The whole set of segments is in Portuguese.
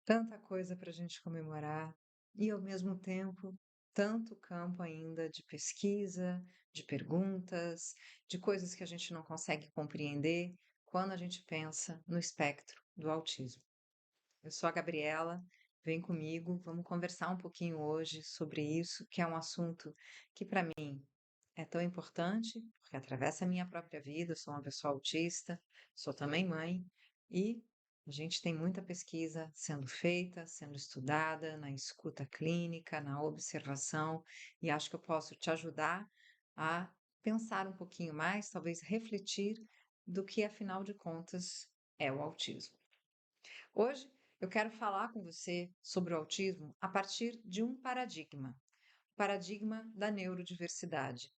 Tanta coisa para a gente comemorar e, ao mesmo tempo, tanto campo ainda de pesquisa, de perguntas, de coisas que a gente não consegue compreender quando a gente pensa no espectro do autismo. Eu sou a Gabriela, vem comigo, vamos conversar um pouquinho hoje sobre isso, que é um assunto que para mim é tão importante, porque atravessa a minha própria vida, eu sou uma pessoa autista, sou também mãe, e a gente tem muita pesquisa sendo feita, sendo estudada na escuta clínica, na observação, e acho que eu posso te ajudar a pensar um pouquinho mais, talvez refletir do que, afinal de contas, é o autismo. Hoje eu quero falar com você sobre o autismo a partir de um paradigma, o paradigma da neurodiversidade.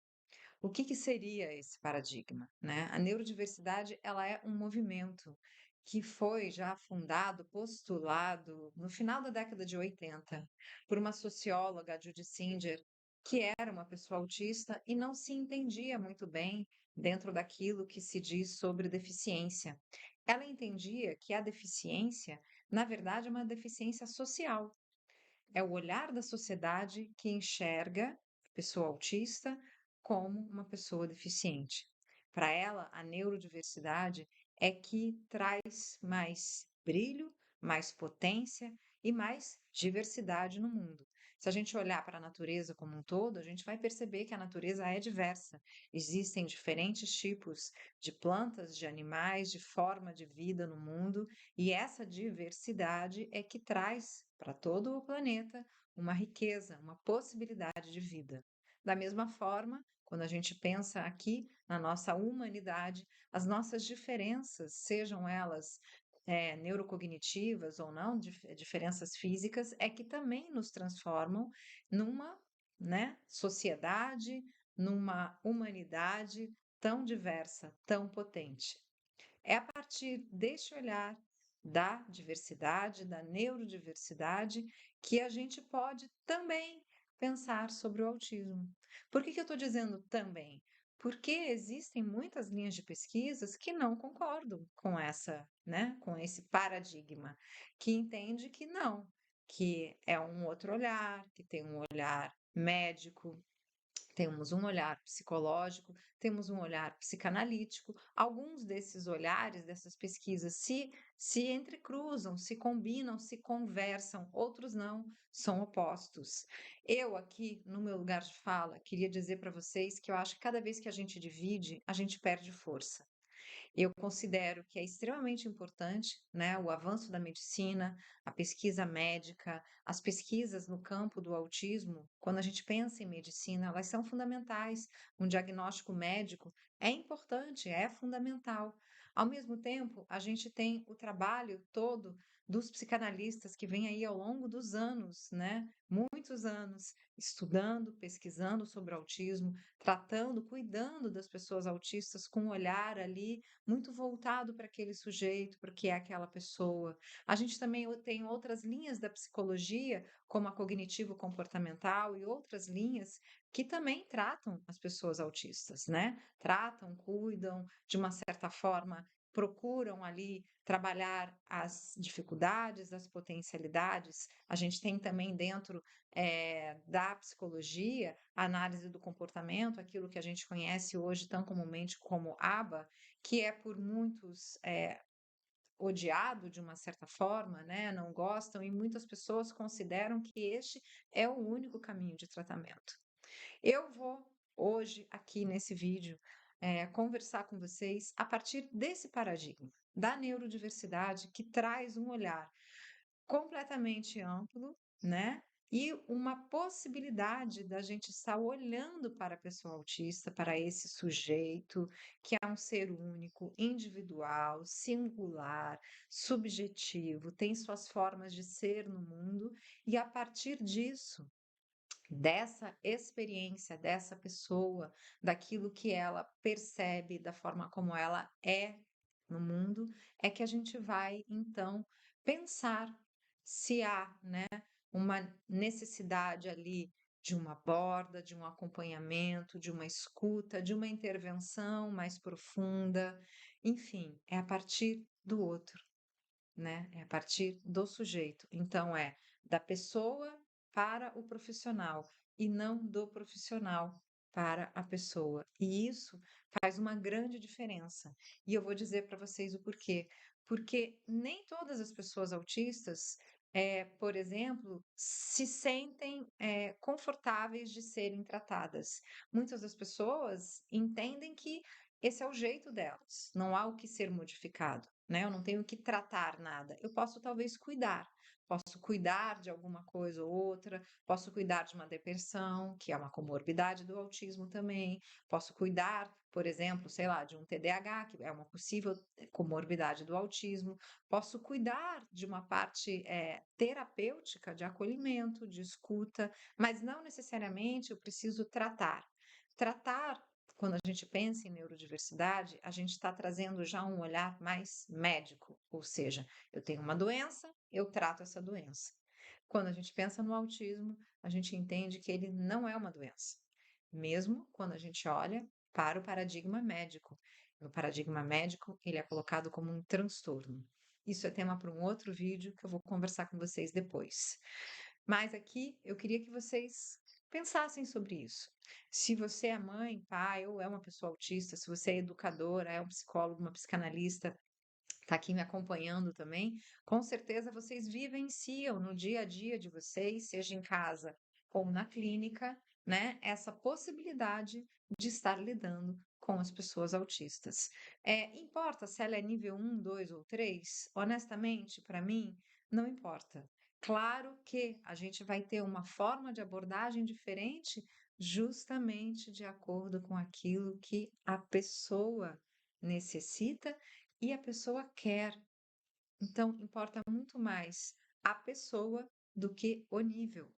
O que que seria esse paradigma, né? A neurodiversidade, ela é um movimento que foi já fundado, postulado no final da década de 80 por uma socióloga, Judy Singer, que era uma pessoa autista e não se entendia muito bem dentro daquilo que se diz sobre deficiência. Ela entendia que a deficiência, na verdade, é uma deficiência social. É o olhar da sociedade que enxerga a pessoa autista como uma pessoa deficiente. Para ela, a neurodiversidade é que traz mais brilho, mais potência e mais diversidade no mundo. Se a gente olhar para a natureza como um todo, a gente vai perceber que a natureza é diversa. Existem diferentes tipos de plantas, de animais, de forma de vida no mundo, e essa diversidade é que traz para todo o planeta uma riqueza, uma possibilidade de vida. Da mesma forma, quando a gente pensa aqui na nossa humanidade, as nossas diferenças, sejam elas neurocognitivas ou não, diferenças físicas, é que também nos transformam numa, né, sociedade, numa humanidade tão diversa, tão potente. É a partir deste olhar da diversidade, da neurodiversidade, que a gente pode também pensar sobre o autismo. Por que que eu estou dizendo também? Porque existem muitas linhas de pesquisas que não concordam com essa, né, com esse paradigma, que entende que não, que é um outro olhar, que tem um olhar médico, temos um olhar psicológico, temos um olhar psicanalítico. Alguns desses olhares, dessas pesquisas, se entrecruzam, se combinam, se conversam, outros não, são opostos. Eu, aqui, no meu lugar de fala, queria dizer para vocês que eu acho que cada vez que a gente divide, a gente perde força. Eu considero que é extremamente importante, né, o avanço da medicina, a pesquisa médica, as pesquisas no campo do autismo. Quando a gente pensa em medicina, elas são fundamentais. Um diagnóstico médico é importante, é fundamental. Ao mesmo tempo, a gente tem o trabalho todo dos psicanalistas que vem aí ao longo dos anos, né? Muitos anos estudando, pesquisando sobre autismo, tratando, cuidando das pessoas autistas com um olhar ali muito voltado para aquele sujeito, para o que é aquela pessoa. A gente também tem outras linhas da psicologia, como a cognitivo-comportamental e outras linhas que também tratam as pessoas autistas, né? Tratam, cuidam, de uma certa forma, procuram ali trabalhar as dificuldades, as potencialidades. A gente tem também dentro da psicologia a análise do comportamento, aquilo que a gente conhece hoje tão comumente como ABA, que é por muitos odiado de uma certa forma, né? Não gostam, e muitas pessoas consideram que este é o único caminho de tratamento. Eu vou hoje, aqui nesse vídeo, conversar com vocês a partir desse paradigma da neurodiversidade que traz um olhar completamente amplo, né? E uma possibilidade da gente estar olhando para a pessoa autista, para esse sujeito, que é um ser único, individual, singular, subjetivo, tem suas formas de ser no mundo, e a partir disso, dessa experiência dessa pessoa, daquilo que ela percebe, da forma como ela é no mundo, é que a gente vai então pensar se há, né, uma necessidade ali de uma borda, de um acompanhamento, de uma escuta, de uma intervenção mais profunda, enfim, é a partir do outro. né? É a partir do sujeito. Então, é da pessoa para o profissional e não do profissional para a pessoa. E isso faz uma grande diferença. E eu vou dizer para vocês o porquê. Porque nem todas as pessoas autistas, por exemplo, se sentem confortáveis de serem tratadas. Muitas das pessoas entendem que esse é o jeito delas, não há o que ser modificado, né? Eu não tenho que tratar nada. Eu posso talvez posso cuidar de alguma coisa ou outra, posso cuidar de uma depressão, que é uma comorbidade do autismo também, posso cuidar, por exemplo, sei lá, de um TDAH, que é uma possível comorbidade do autismo, posso cuidar de uma parte terapêutica, de acolhimento, de escuta, mas não necessariamente eu preciso tratar. Tratar, quando a gente pensa em neurodiversidade, a gente está trazendo já um olhar mais médico, ou seja, eu tenho uma doença, eu trato essa doença. Quando a gente pensa no autismo, a gente entende que ele não é uma doença, mesmo quando a gente olha para o paradigma médico. No paradigma médico, ele é colocado como um transtorno. Isso é tema para um outro vídeo que eu vou conversar com vocês depois. Mas aqui eu queria que vocês pensassem sobre isso. Se você é mãe, pai ou é uma pessoa autista, se você é educadora, é um psicólogo, uma psicanalista, está aqui me acompanhando também, com certeza vocês vivenciam no dia a dia de vocês, seja em casa ou na clínica, né, essa possibilidade de estar lidando com as pessoas autistas. Importa se ela é nível 1, 2 ou 3? Honestamente, para mim, não importa. Claro que a gente vai ter uma forma de abordagem diferente, justamente de acordo com aquilo que a pessoa necessita e a pessoa quer. Então, importa muito mais a pessoa do que o nível.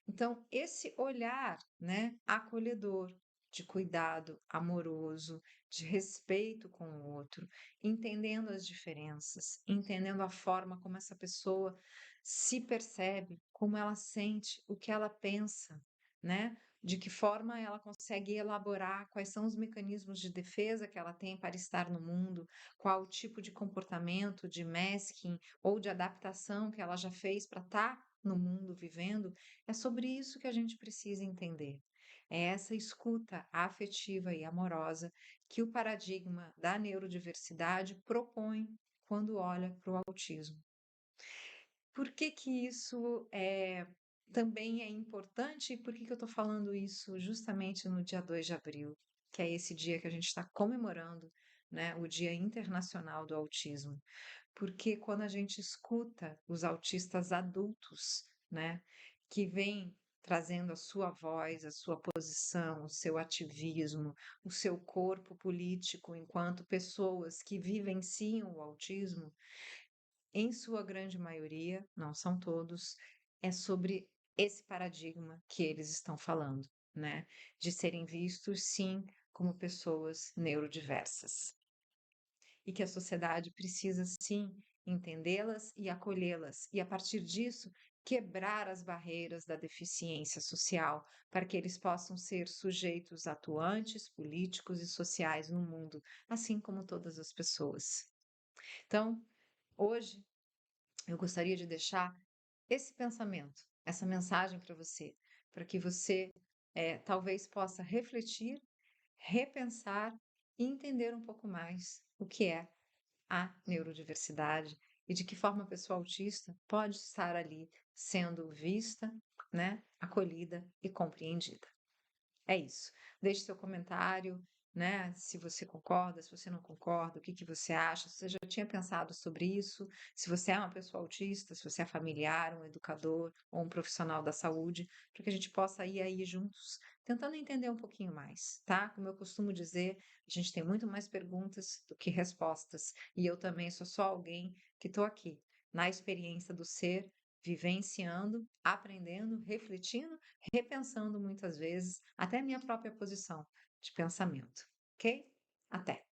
Então, esse olhar, né, acolhedor, de cuidado amoroso, de respeito com o outro, entendendo as diferenças, entendendo a forma como essa pessoa se percebe, como ela sente, o que ela pensa, né? De que forma ela consegue elaborar quais são os mecanismos de defesa que ela tem para estar no mundo, qual o tipo de comportamento, de masking ou de adaptação que ela já fez para estar no mundo vivendo. É sobre isso que a gente precisa entender. É essa escuta afetiva e amorosa que o paradigma da neurodiversidade propõe quando olha para o autismo. Por que que isso também é importante e por que que eu estou falando isso justamente no dia 2 de abril, que é esse dia que a gente está comemorando, né, o Dia Internacional do Autismo? Porque quando a gente escuta os autistas adultos, né, que vêm trazendo a sua voz, a sua posição, o seu ativismo, o seu corpo político enquanto pessoas que vivenciam o autismo, em sua grande maioria, não são todos, é sobre esse paradigma que eles estão falando, né, de serem vistos sim como pessoas neurodiversas e que a sociedade precisa sim entendê-las e acolhê-las, e a partir disso quebrar as barreiras da deficiência social para que eles possam ser sujeitos atuantes, políticos e sociais no mundo, assim como todas as pessoas. Então, hoje eu gostaria de deixar esse pensamento, essa mensagem para você, para que você talvez possa refletir, repensar e entender um pouco mais o que é a neurodiversidade e de que forma a pessoa autista pode estar ali sendo vista, né, acolhida e compreendida. É isso. Deixe seu comentário, né? Se você concorda, se você não concorda, o que que você acha? Se você já tinha pensado sobre isso? Se você é uma pessoa autista, se você é familiar, um educador ou um profissional da saúde, para que a gente possa ir aí juntos, tentando entender um pouquinho mais, tá? Como eu costumo dizer, a gente tem muito mais perguntas do que respostas. E eu também sou só alguém que estou aqui, na experiência do ser, vivenciando, aprendendo, refletindo, repensando muitas vezes até minha própria posição de pensamento, ok? Até!